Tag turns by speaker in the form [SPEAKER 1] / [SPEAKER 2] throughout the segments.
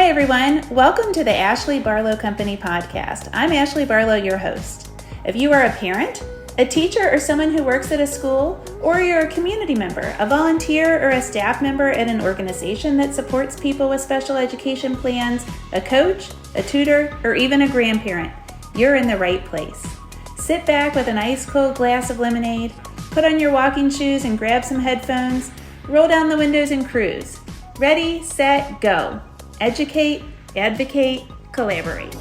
[SPEAKER 1] everyone. Welcome to the Ashley Barlow Company podcast. I'm Ashley Barlow, your host. If you are a parent, a teacher, or someone who works at a school, or you're a community member, a volunteer, or a staff member at an organization that supports people with special education plans, a coach, a tutor, or even a grandparent, you're in the right place. Sit back with an ice cold glass of lemonade, put on your walking shoes and grab some headphones, roll down the windows and cruise. Ready, set, go. Educate, advocate, collaborate.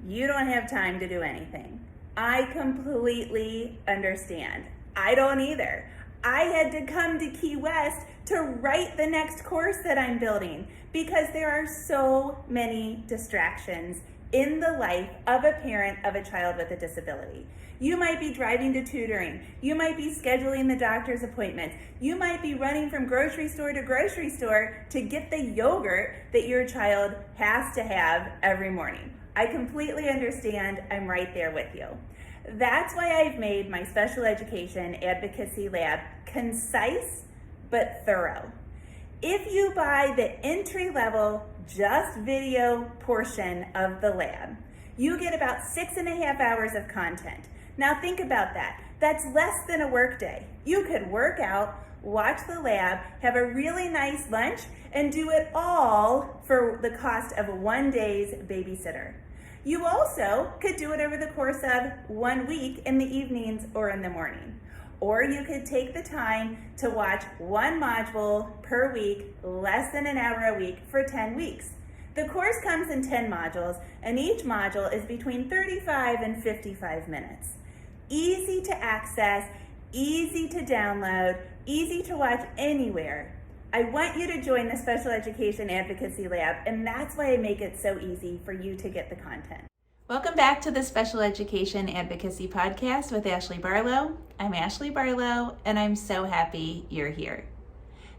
[SPEAKER 1] You don't have time to do anything. I completely understand. I don't either. I had to come to Key West to write the next course that I'm building because there are so many distractions in the life of a parent of a child with a disability. You might be driving to tutoring. You might be scheduling the doctor's appointments. You might be running from grocery store to grocery store to get the yogurt that your child has to have every morning. I completely understand. I'm right there with you. That's why I've made my special education advocacy lab concise but thorough. If you buy the entry-level just video portion of the lab, you get about 6.5 hours of content. Now think about that. That's less than a work day. You could work out, watch the lab, have a really nice lunch, and do it all for the cost of one day's babysitter. You also could do it over the course of 1 week in the evenings or in the morning. Or you could take the time to watch one module per week, less than an hour a week for 10 weeks. The course comes in 10 modules, and each module is between 35 and 55 minutes. Easy to access, easy to download, easy to watch anywhere. I want you to join the Special Education Advocacy Lab, and that's why I make it so easy for you to get the content. Welcome back to the Special Education Advocacy Podcast with Ashley Barlow. I'm Ashley Barlow, and I'm so happy you're here.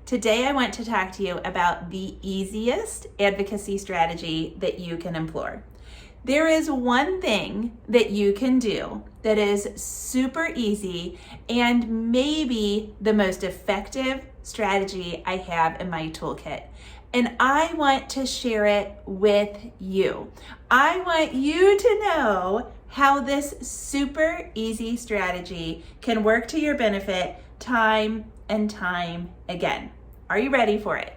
[SPEAKER 1] Today, I want to talk to you about the easiest advocacy strategy that you can employ. There is one thing that you can do that is super easy and maybe the most effective strategy I have in my toolkit. And I want to share it with you. I want you to know how this super easy strategy can work to your benefit time and time again. Are you ready for it?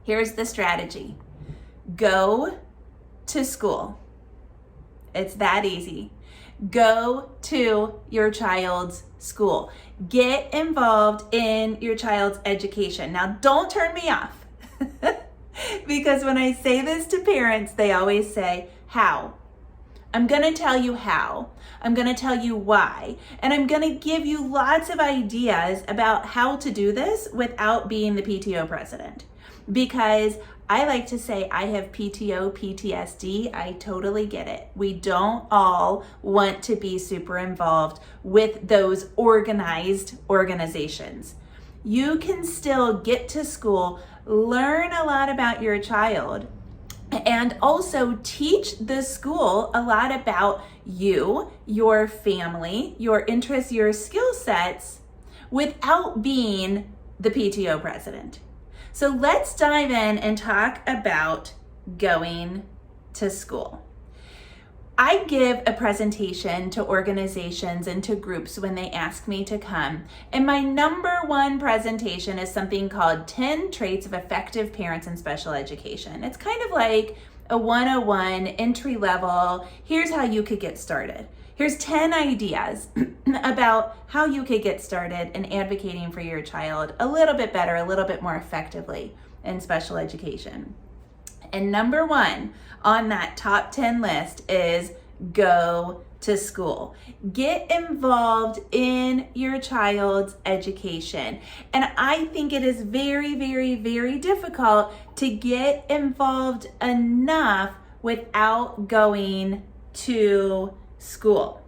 [SPEAKER 1] Here's the strategy. Go to school. It's that easy. Go to your child's school. Get involved in your child's education. Now, don't turn me off. Because when I say this to parents, they always say, how? I'm going to tell you how. I'm going to tell you why. And I'm going to give you lots of ideas about how to do this without being the PTO president. Because I like to say I have PTO, PTSD. I totally get it. We don't all want to be super involved with those organized organizations. You can still get to school, learn a lot about your child, and also teach the school a lot about you, your family, your interests, your skill sets without being the PTO president. So let's dive in and talk about going to school. I give a presentation to organizations and to groups when they ask me to come. And my number one presentation is something called 10 Traits of Effective Parents in Special Education. It's kind of like a 101 entry level. Here's how you could get started. Here's 10 ideas about how you could get started in advocating for your child a little bit better, a little bit more effectively in special education. And number one on that top 10 list is go to school. Get involved in your child's education. And I think it is very, very, very difficult to get involved enough without going to school.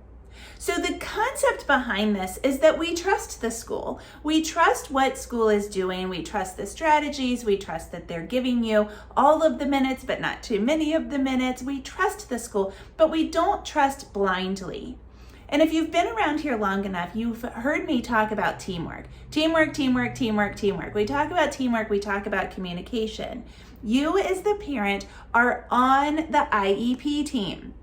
[SPEAKER 1] So the concept behind this is that we trust the school. We trust what school is doing. We trust the strategies. We trust that they're giving you all of the minutes, but not too many of the minutes. We trust the school, but we don't trust blindly. And if you've been around here long enough, you've heard me talk about teamwork. Teamwork, teamwork, teamwork, teamwork. We talk about teamwork, we talk about communication. You as the parent are on the IEP team.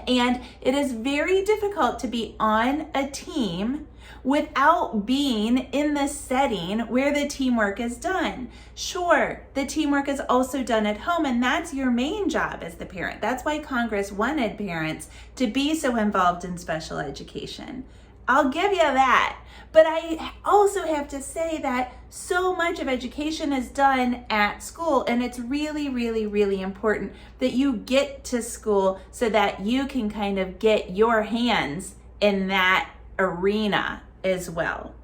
[SPEAKER 1] And it is very difficult to be on a team without being in the setting where the teamwork is done. Sure, the teamwork is also done at home, and that's your main job as the parent. That's why Congress wanted parents to be so involved in special education. I'll give you that. But I also have to say that so much of education is done at school, and it's really, really, really important that you get to school so that you can kind of get your hands in that arena as well.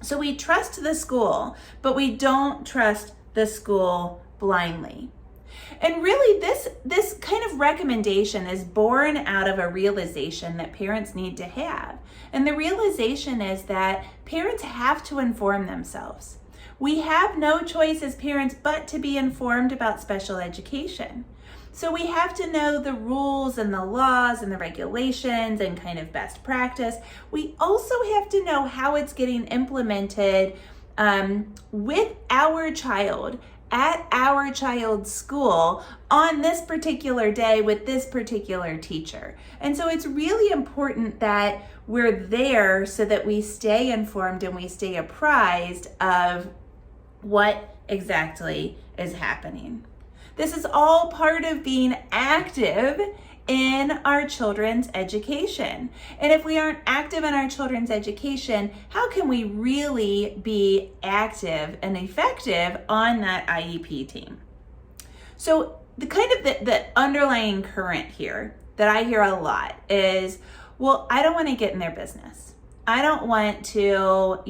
[SPEAKER 1] So we trust the school, but we don't trust the school blindly. And really, this kind of recommendation is born out of a realization that parents need to have. And the realization is that parents have to inform themselves. We have no choice as parents but to be informed about special education. So we have to know the rules and the laws and the regulations and kind of best practice. We also have to know how it's getting implemented with our child at our child's school on this particular day with this particular teacher. And so it's really important that we're there so that we stay informed and we stay apprised of what exactly is happening. This is all part of being active in our children's education. And if we aren't active in our children's education, how can we really be active and effective on that IEP team? So the underlying current here that I hear a lot is, well, I don't want to get in their business. I don't want to,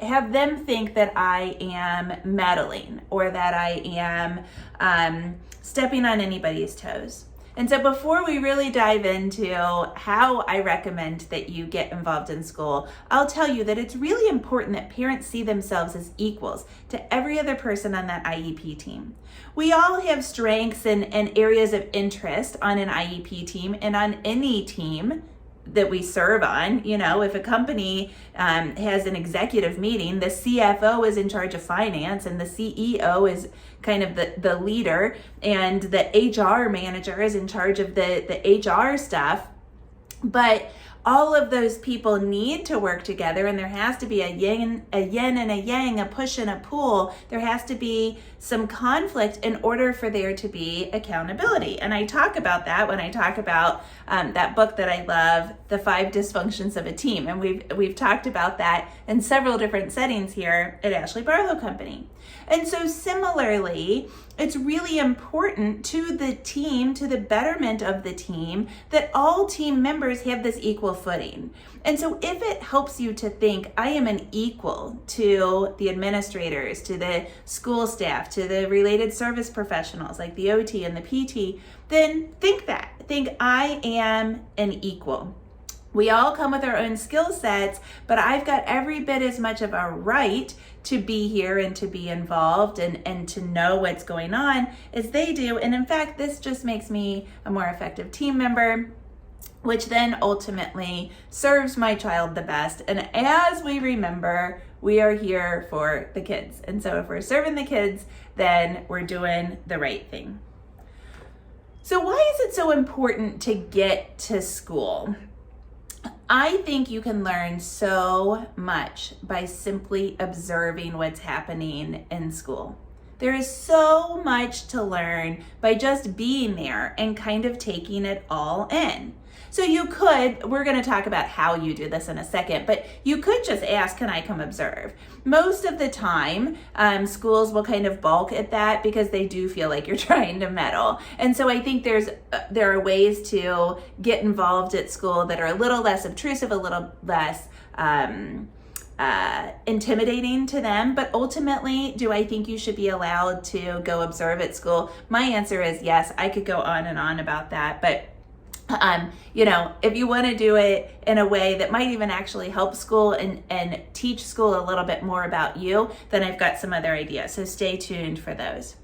[SPEAKER 1] have them think that I am meddling or that I am stepping on anybody's toes. And so before we really dive into how I recommend that you get involved in school, I'll tell you that it's really important that parents see themselves as equals to every other person on that IEP team. We all have strengths and areas of interest on an IEP team and on any team that we serve on. If a company has an executive meeting, the CFO is in charge of finance and the CEO is kind of the leader, and the HR manager is in charge of the HR stuff. But all of those people need to work together, and there has to be a yin and a yang, a push and a pull. There has to be some conflict in order for there to be accountability. And I talk about that when I talk about that book that I love, The 5 Dysfunctions of a Team. And we've talked about that in several different settings here at Ashley Barlow Company. And so similarly, it's really important to the team, to the betterment of the team, that all team members have this equal footing. And so if it helps you to think, I am an equal to the administrators, to the school staff, to the related service professionals like the OT and the PT, then think that. Think I am an equal. We all come with our own skill sets, but I've got every bit as much of a right to be here and to be involved and to know what's going on as they do. And in fact, this just makes me a more effective team member, which then ultimately serves my child the best. And as we remember, we are here for the kids. And so if we're serving the kids, then we're doing the right thing. So why is it so important to get to school? I think you can learn so much by simply observing what's happening in school. There is so much to learn by just being there and kind of taking it all in. So we're going to talk about how you do this in a second, but you could just ask, can I come observe? Most of the time, schools will kind of balk at that because they do feel like you're trying to meddle. And so I think there are ways to get involved at school that are a little less obtrusive, a little less intimidating to them. But ultimately, do I think you should be allowed to go observe at school? My answer is yes. I could go on and on about that, but if you want to do it in a way that might even actually help school and teach school a little bit more about you, then I've got some other ideas. So stay tuned for those.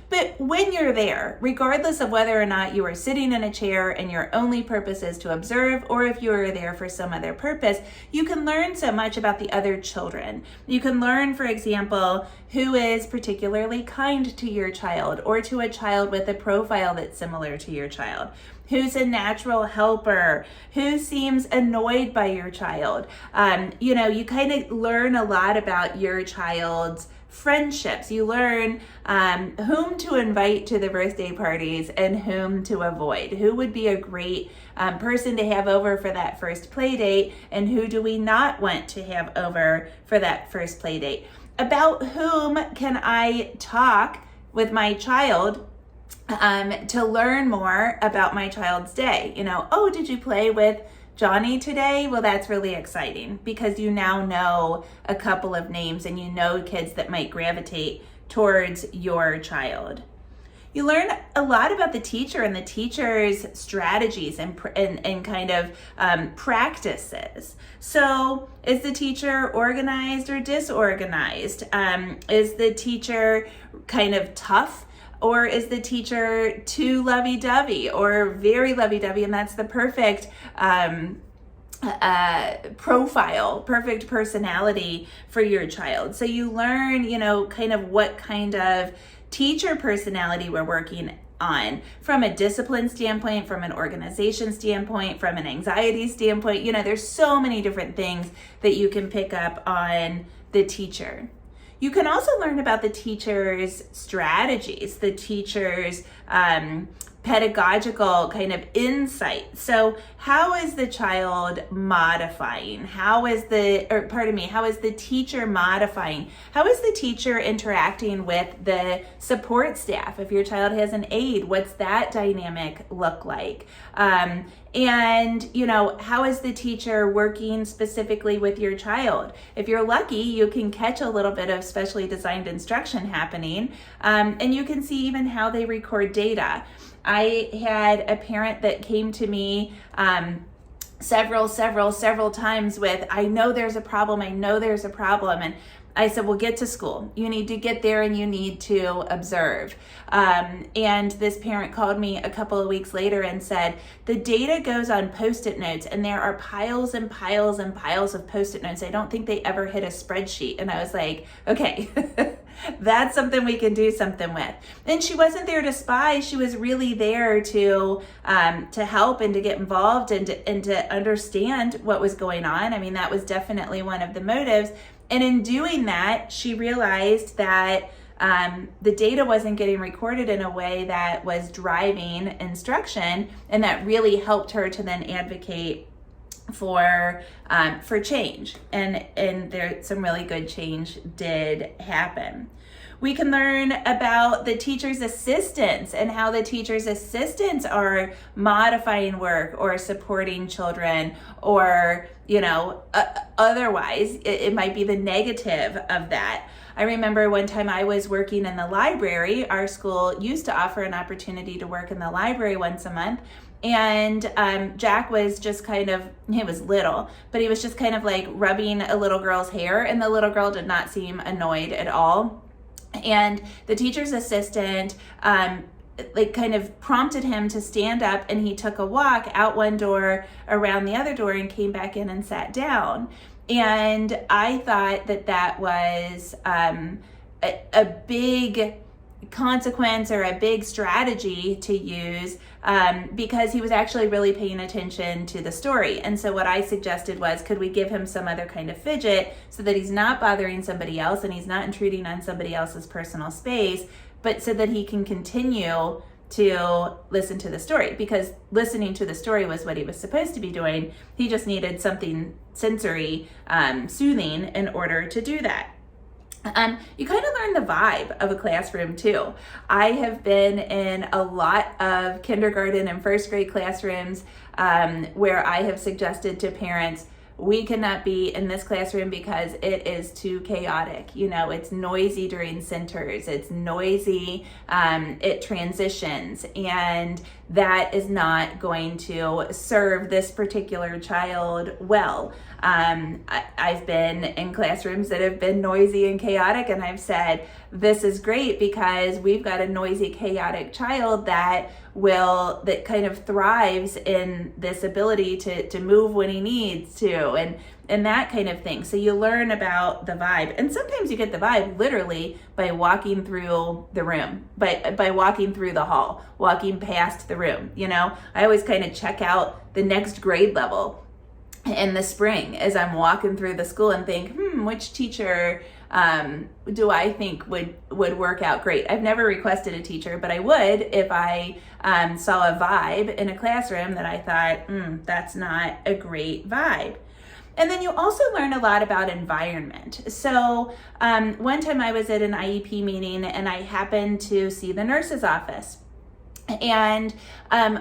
[SPEAKER 1] But when you're there, regardless of whether or not you are sitting in a chair and your only purpose is to observe, or if you are there for some other purpose, you can learn so much about the other children. You can learn, for example, who is particularly kind to your child, or to a child with a profile that's similar to your child. Who's a natural helper, who seems annoyed by your child. You kind of learn a lot about your child's friendships. You learn whom to invite to the birthday parties and whom to avoid. Who would be a great person to have over for that first play date, and who do we not want to have over for that first play date? About whom can I talk with my child to learn more about my child's day? Oh, did you play with Johnny today? Well, that's really exciting, because you now know a couple of names and you know kids that might gravitate towards your child. You learn a lot about the teacher and the teacher's strategies and kind of practices. So is the teacher organized or disorganized? Is the teacher kind of tough? Or is the teacher too lovey-dovey or very lovey-dovey? And that's the perfect profile, perfect personality for your child. So you learn, kind of what kind of teacher personality we're working on, from a discipline standpoint, from an organization standpoint, from an anxiety standpoint. There's so many different things that you can pick up on the teacher. You can also learn about the teacher's strategies, the teacher's pedagogical kind of insight. So how is the child modifying? How is the teacher modifying? How is the teacher interacting with the support staff? If your child has an aide, what's that dynamic look like? And how is the teacher working specifically with your child? If you're lucky, you can catch a little bit of specially designed instruction happening, and you can see even how they record data. I had a parent that came to me several times with, I know there's a problem. And I said, well, get to school. You need to get there and you need to observe. And this parent called me a couple of weeks later and said, the data goes on Post-it notes, and there are piles and piles and piles of Post-it notes. I don't think they ever hit a spreadsheet. And I was like, okay, that's something we can do something with. And she wasn't there to spy. She was really there to help and to get involved and to understand what was going on. I mean, that was definitely one of the motives. And in doing that, she realized that the data wasn't getting recorded in a way that was driving instruction, and that really helped her to then advocate for change. And there some really good change did happen. We can learn about the teacher's assistants and how the teacher's assistants are modifying work or supporting children, or otherwise it might be the negative of that. I remember one time I was working in the library. Our school used to offer an opportunity to work in the library once a month. And Jack was just he was little, but he was just kind of like rubbing a little girl's hair, and the little girl did not seem annoyed at all. And the teacher's assistant kind of prompted him to stand up, and he took a walk out one door, around the other door, and came back in and sat down. And I thought that was a big consequence or a big strategy to use, because he was actually really paying attention to the story. And so what I suggested was, could we give him some other kind of fidget so that he's not bothering somebody else and he's not intruding on somebody else's personal space, but so that he can continue to listen to the story, because listening to the story was what he was supposed to be doing. He just needed something sensory soothing in order to do that. You kind of learn the vibe of a classroom too. I have been in a lot of kindergarten and first grade classrooms where I have suggested to parents, we cannot be in this classroom because it is too chaotic. It's noisy during centers, it's noisy, it transitions, and that is not going to serve this particular child well. I've been in classrooms that have been noisy and chaotic, and I've said, this is great because we've got a noisy, chaotic child that kind of thrives in this ability to move when he needs to, and that kind of thing. So you learn about the vibe, and sometimes you get the vibe literally by walking through the room, by walking through the hall, walking past the room. I always kind of check out the next grade level in the spring as I'm walking through the school and think, which teacher do I think would work out great? I've never requested a teacher, but I would if I saw a vibe in a classroom that I thought, that's not a great vibe. And then you also learn a lot about environment. So one time I was at an IEP meeting and I happened to see the nurse's office. And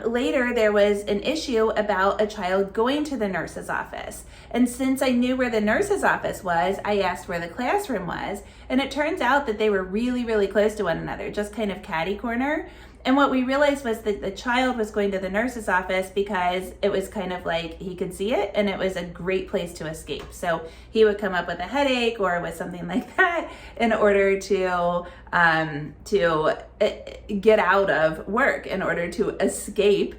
[SPEAKER 1] later there was an issue about a child going to the nurse's office. And since I knew where the nurse's office was, I asked where the classroom was. And it turns out that they were really, really close to one another, just kind of catty corner. And what we realized was that the child was going to the nurse's office because it was kind of like he could see it and it was a great place to escape. So he would come up with a headache or with something like that in order to get out of work, in order to escape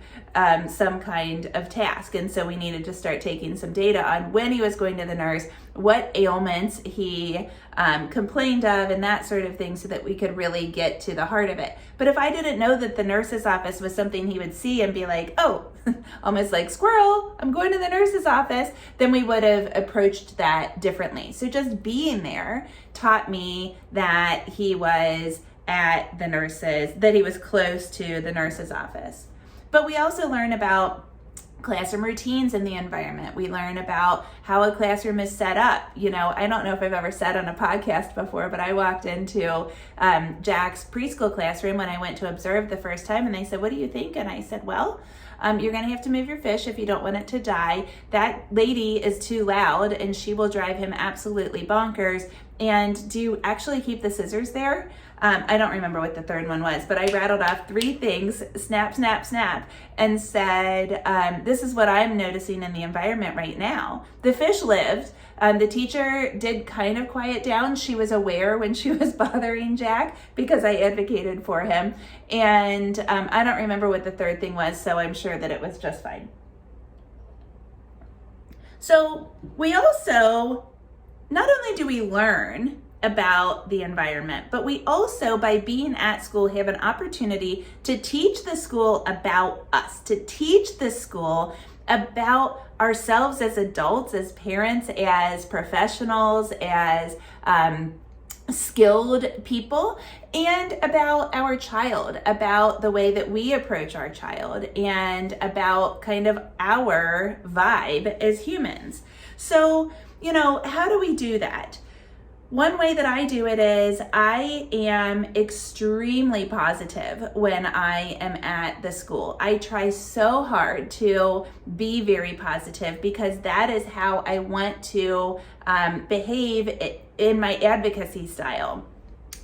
[SPEAKER 1] some kind of task. And so we needed to start taking some data on when he was going to the nurse, what ailments he complained of, and that sort of thing, so that we could really get to the heart of it. But if I didn't know that the nurse's office was something he would see and be like, oh, almost like squirrel, I'm going to the nurse's office, then we would have approached that differently. So just being there taught me that he was at the nurse's, that he was close to the nurse's office. But we also learn about classroom routines in the environment. We learn about how a classroom is set up. I don't know if I've ever said on a podcast before, but I walked into Jack's preschool classroom when I went to observe the first time, and they said, what do you think? And I said, well, you're going to have to move your fish if you don't want it to die. That lady is too loud and she will drive him absolutely bonkers. And do you actually keep the scissors there? I don't remember what the third one was, but I rattled off 3 things, snap, snap, snap, and said, this is what I'm noticing in the environment right now. The fish lived. The teacher did kind of quiet down. She was aware when she was bothering Jack because I advocated for him. And I don't remember what the third thing was, so I'm sure that it was just fine. So we also, not only do we learn about the environment, but we also, by being at school, have an opportunity to teach the school about us, to teach the school about ourselves as adults, as parents, as professionals, as skilled people, and about our child, about the way that we approach our child, and about kind of our vibe as humans. So, how do we do that? One way that I do it is I am extremely positive when I am at the school. I try so hard to be very positive because that is how I want to behave in my advocacy style.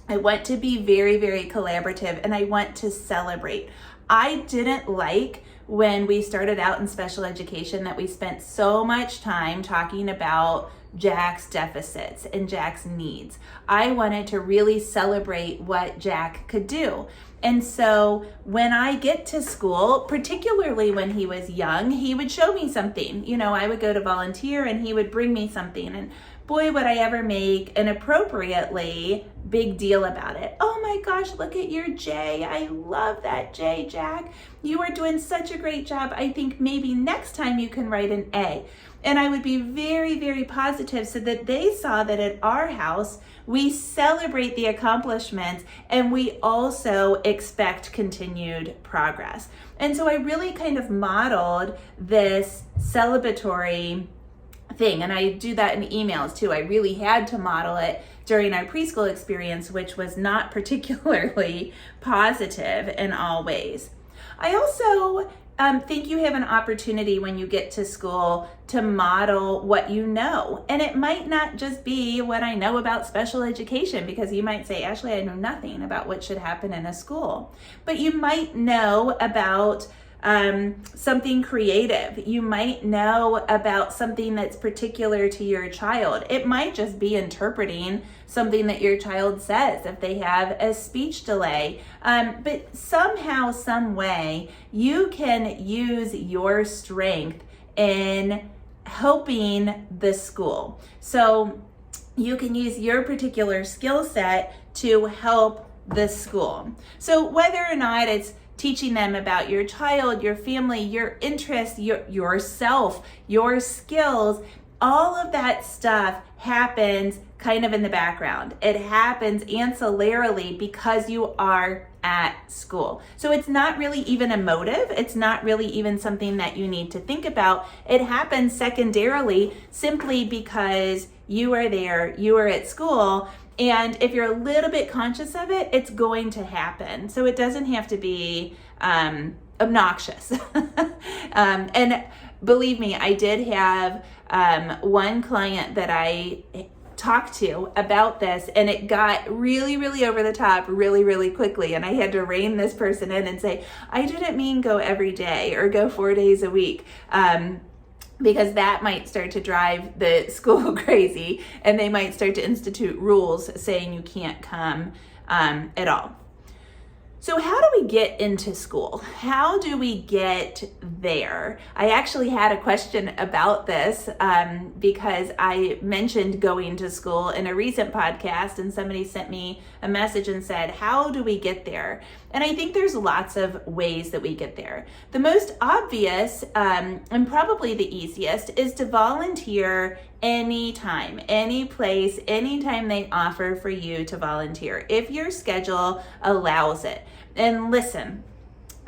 [SPEAKER 1] I want to be very, very collaborative, and I want to celebrate. I didn't like when we started out in special education that we spent so much time talking about Jack's deficits and Jack's needs. I wanted to really celebrate what Jack could do. And so when I get to school, particularly when he was young, he would show me something. I would go to volunteer and he would bring me something. And boy, would I ever make an appropriately big deal about it. Oh my gosh, look at your J. I love that J, Jack. You are doing such a great job. I think maybe next time you can write an A. And I would be very, very positive so that they saw that at our house, we celebrate the accomplishments and we also expect continued progress. And so I really kind of modeled this celebratory thing. And I do that in emails too. I really had to model it during our preschool experience, which was not particularly positive in all ways. I also think you have an opportunity when you get to school to model what you know. And it might not just be what I know about special education, because you might say, Ashley, I know nothing about what should happen in a school. But you might know about something creative. You might know about something that's particular to your child. It might just be interpreting something that your child says if they have a speech delay. But somehow, some way, you can use your strength in helping the school. So you can use your particular skill set to help the school. So whether or not it's teaching them about your child, your family, your interests, yourself, your skills, all of that stuff happens kind of in the background. It happens ancillarily because you are at school. So it's not really even a motive. It's not really even something that you need to think about. It happens secondarily simply because you are there, you are at school. And if you're a little bit conscious of it, it's going to happen. So it doesn't have to be obnoxious. And believe me, I did have one client that I talked to about this, and it got really, really over the top really, really quickly. And I had to rein this person in and say, I didn't mean go every day or go 4 days a week. Because that might start to drive the school crazy, and they might start to institute rules saying you can't come at all. So how do we get into school? How do we get there? I actually had a question about this because I mentioned going to school in a recent podcast, and somebody sent me a message and said, how do we get there? And I think there's lots of ways that we get there. The most obvious and probably the easiest is to volunteer anytime, any place, anytime they offer for you to volunteer, if your schedule allows it. And listen,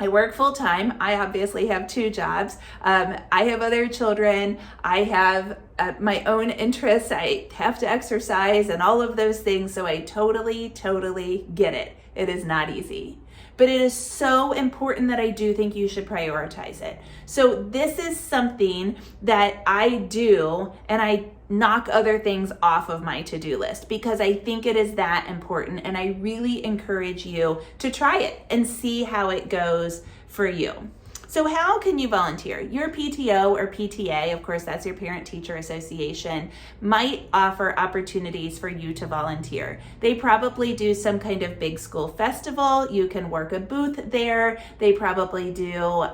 [SPEAKER 1] I work full time. I obviously have 2 jobs. I have other children. I have my own interests. I have to exercise and all of those things. So I totally get it. It is not easy. But it is so important that I do think you should prioritize it. So this is something that I do, and I knock other things off of my to-do list because I think it is that important, and I really encourage you to try it and see how it goes for you. So how can you volunteer? Your PTO or PTA, of course, that's your Parent-Teacher Association, might offer opportunities for you to volunteer. They probably do some kind of big school festival. You can work a booth there. They probably do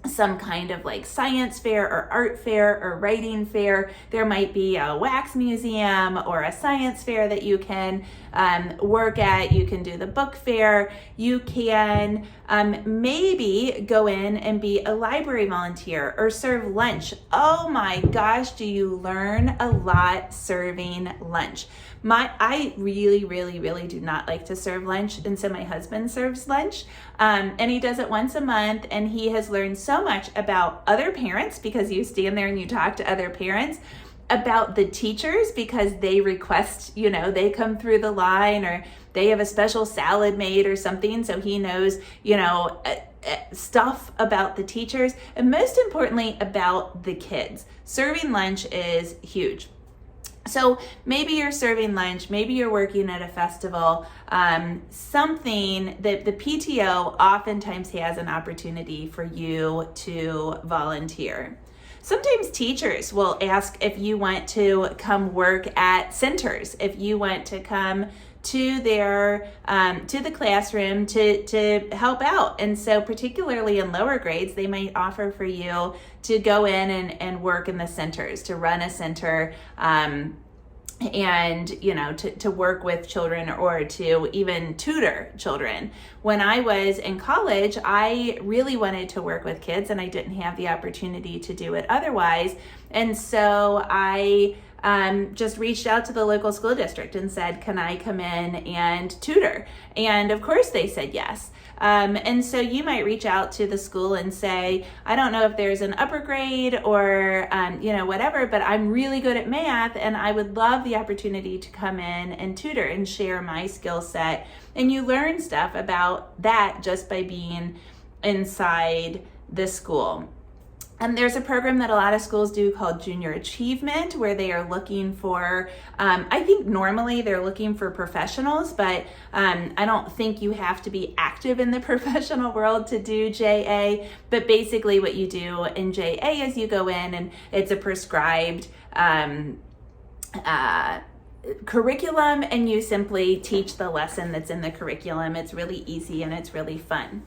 [SPEAKER 1] some kind of like science fair or art fair or writing fair. There might be a wax museum or a science fair that you can work at. You can do the book fair. You can maybe go in and be a library volunteer or serve lunch. Oh my gosh, do you learn a lot serving lunch? I really do not like to serve lunch, and so my husband serves lunch, and he does it once a month, and he has learned so much about other parents because you stand there and you talk to other parents, about the teachers because they request, they come through the line or they have a special salad made or something, so he knows, stuff about the teachers, and most importantly about the kids. Serving lunch is huge. So maybe you're serving lunch, maybe you're working at a festival, something that the PTO oftentimes has an opportunity for you to volunteer. Sometimes teachers will ask if you want to come work at centers, if you want to come to their to the classroom to help out. And so particularly in lower grades, they might offer for you to go in and work in the centers, to run a center, and to work with children or to even tutor children. When I was in college, I really wanted to work with kids, and I didn't have the opportunity to do it otherwise. And so I just reached out to the local school district and said, can I come in and tutor? And of course they said yes. And so you might reach out to the school and say, I don't know if there's an upper grade or, whatever, but I'm really good at math and I would love the opportunity to come in and tutor and share my skill set. And you learn stuff about that just by being inside the school. And there's a program that a lot of schools do called Junior Achievement, where they are looking for, I think normally they're looking for professionals, but I don't think you have to be active in the professional world to do JA. But basically what you do in JA is you go in and it's a prescribed curriculum, and you simply teach the lesson that's in the curriculum. It's really easy and it's really fun.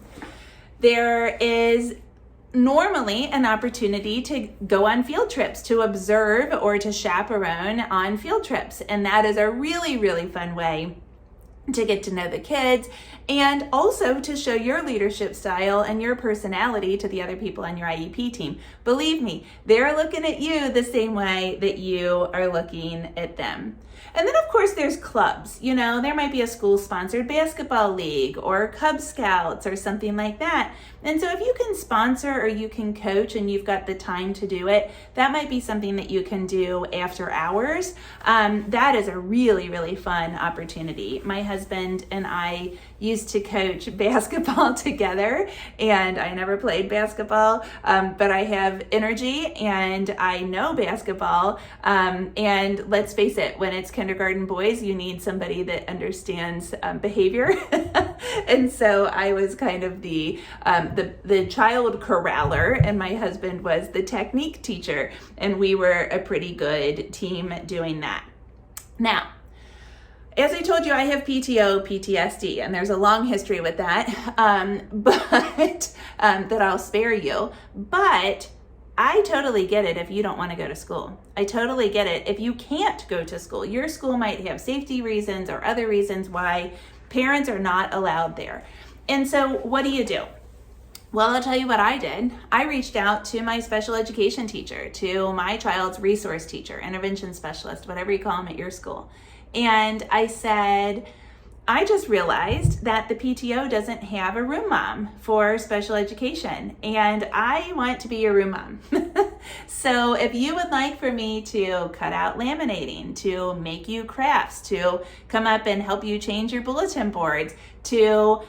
[SPEAKER 1] There is normally an opportunity to go on field trips, to observe or to chaperone on field trips. And that is a really, really fun way to get to know the kids and also to show your leadership style and your personality to the other people on your IEP team. Believe me, they're looking at you the same way that you are looking at them. And then of course there's clubs. You know, there might be a school sponsored basketball league or Cub Scouts or something like that. And so if you can sponsor or you can coach and you've got the time to do it, that might be something that you can do after hours. That is a really, really fun opportunity. My husband and I used to coach basketball together, and I never played basketball, but I have energy and I know basketball. And let's face it, when it's kindergarten boys, you need somebody that understands behavior. And so I was kind of the child corraller, and my husband was the technique teacher, and we were a pretty good team doing that. Now, as I told you, I have PTO, PTSD, and there's a long history with that, but that I'll spare you. But I totally get it if you don't want to go to school. I totally get it if you can't go to school. Your school might have safety reasons or other reasons why parents are not allowed there. And so what do? Well, I'll tell you what I did. I reached out to my special education teacher, to my child's resource teacher, intervention specialist, whatever you call them at your school. And I said, I just realized that the PTO doesn't have a room mom for special education, and I want to be your room mom. So if you would like for me to cut out laminating, to make you crafts, to come up and help you change your bulletin boards, to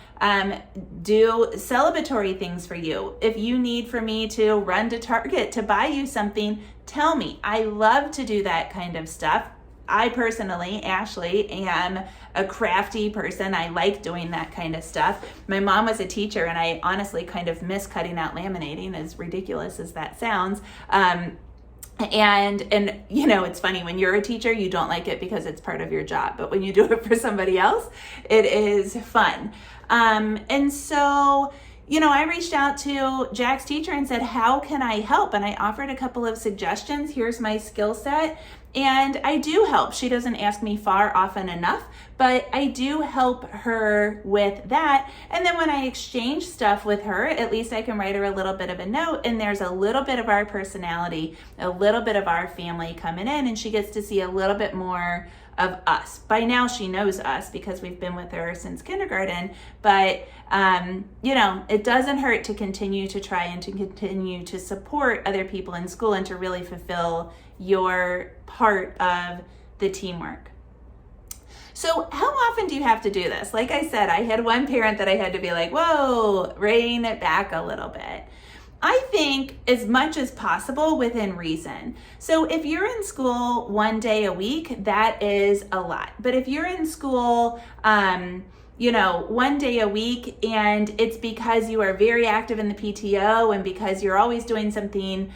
[SPEAKER 1] do celebratory things for you, if you need for me to run to Target to buy you something, tell me. I love to do that kind of stuff. I personally, Ashley, am a crafty person. I like doing that kind of stuff. My mom was a teacher, and I honestly kind of miss cutting out laminating, as ridiculous as that sounds. And you know, it's funny, when you're a teacher, you don't like it because it's part of your job. But when you do it for somebody else, it is fun. And so, you know, I reached out to Jack's teacher and said, how can I help? And I offered a couple of suggestions. Here's my skill set. And I do help. She doesn't ask me far often enough, but I do help her with that. And then when I exchange stuff with her, at least I can write her a little bit of a note, and there's a little bit of our personality, a little bit of our family coming in, and she gets to see a little bit more of us. By now she knows us because we've been with her since kindergarten, but you know, it doesn't hurt to continue to try and to continue to support other people in school and to really fulfill your part of the teamwork. So how often do you have to do this? Like I said, I had one parent that I had to be like, whoa, rein it back a little bit. I think as much as possible within reason. So if you're in school one day a week, that is a lot. But if you're in school, you know, one day a week, and it's because you are very active in the PTO and because you're always doing something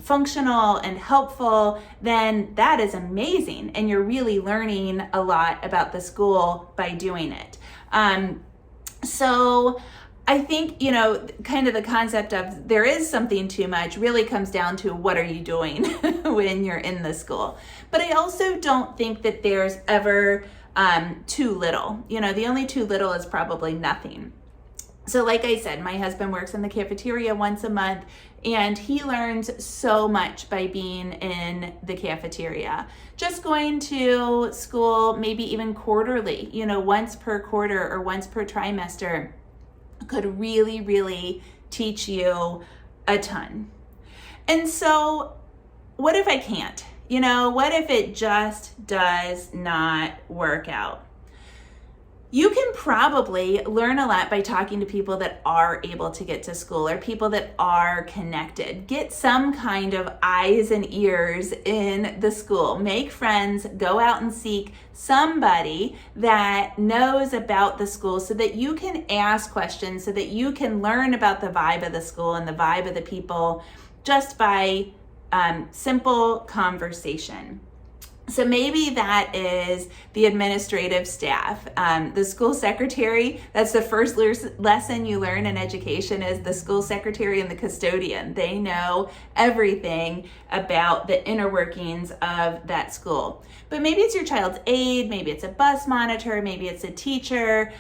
[SPEAKER 1] functional and helpful, then that is amazing. And you're really learning a lot about the school by doing it. So I think, you know, kind of the concept of there is something too much really comes down to what are you doing when you're in the school. But I also don't think that there's ever too little. You know, the only too little is probably nothing. So like I said, my husband works in the cafeteria once a month, and he learns so much by being in the cafeteria. Just going to school, maybe even quarterly, you know, once per quarter or once per trimester, could really, really teach you a ton. And so what if I can't? You know, what if it just does not work out? You can probably learn a lot by talking to people that are able to get to school or people that are connected. Get some kind of eyes and ears in the school. Make friends, go out and seek somebody that knows about the school so that you can ask questions, so that you can learn about the vibe of the school and the vibe of the people just by simple conversation. So maybe that is the administrative staff, the school secretary. That's the first lesson you learn in education, is the school secretary and the custodian. They know everything about the inner workings of that school. But maybe it's your child's aide, maybe it's a bus monitor, maybe it's a teacher.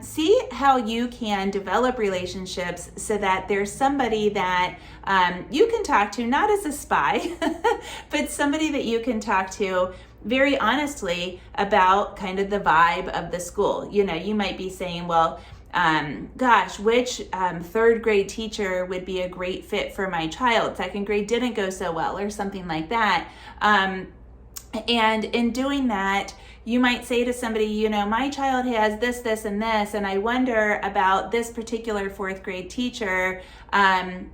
[SPEAKER 1] See how you can develop relationships so that there's somebody that you can talk to, not as a spy, but somebody that you can talk to very honestly about kind of the vibe of the school. You know, you might be saying, well, which third grade teacher would be a great fit for my child? Second grade didn't go so well, or something like that. And in doing that, you might say to somebody, you know, my child has this, this, and this, and I wonder about this particular fourth grade teacher,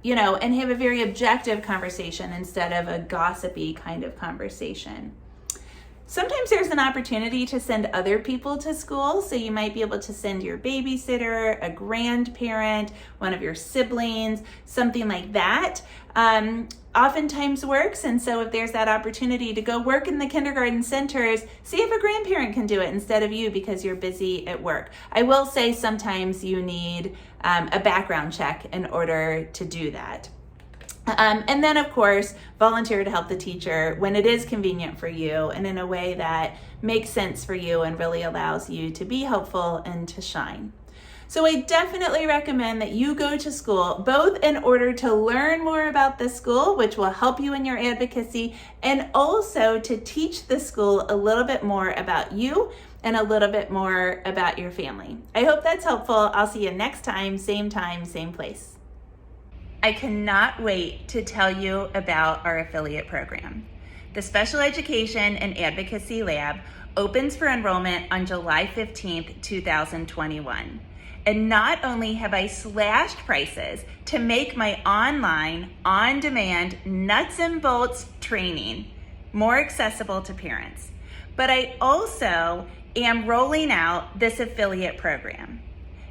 [SPEAKER 1] you know, and have a very objective conversation instead of a gossipy kind of conversation. Sometimes there's an opportunity to send other people to school. So you might be able to send your babysitter, a grandparent, one of your siblings, something like that. Oftentimes works. And so if there's that opportunity to go work in the kindergarten centers, see if a grandparent can do it instead of you because you're busy at work. I will say sometimes you need a background check in order to do that. And then, of course, volunteer to help the teacher when it is convenient for you and in a way that makes sense for you and really allows you to be helpful and to shine. So I definitely recommend that you go to school, both in order to learn more about the school, which will help you in your advocacy, and also to teach the school a little bit more about you and a little bit more about your family. I hope that's helpful. I'll see you next time, same place. I cannot wait to tell you about our affiliate program. The Special Education and Advocacy Lab opens for enrollment on July 15th, 2021. And not only have I slashed prices to make my online, on-demand, nuts and bolts training more accessible to parents, but I also am rolling out this affiliate program.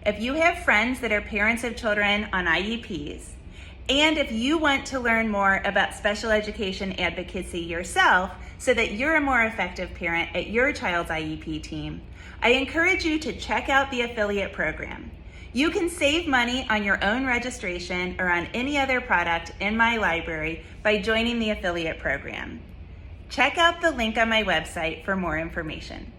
[SPEAKER 1] If you have friends that are parents of children on IEPs, and if you want to learn more about special education advocacy yourself so that you're a more effective parent at your child's IEP team, I encourage you to check out the affiliate program. You can save money on your own registration or on any other product in my library by joining the affiliate program. Check out the link on my website for more information.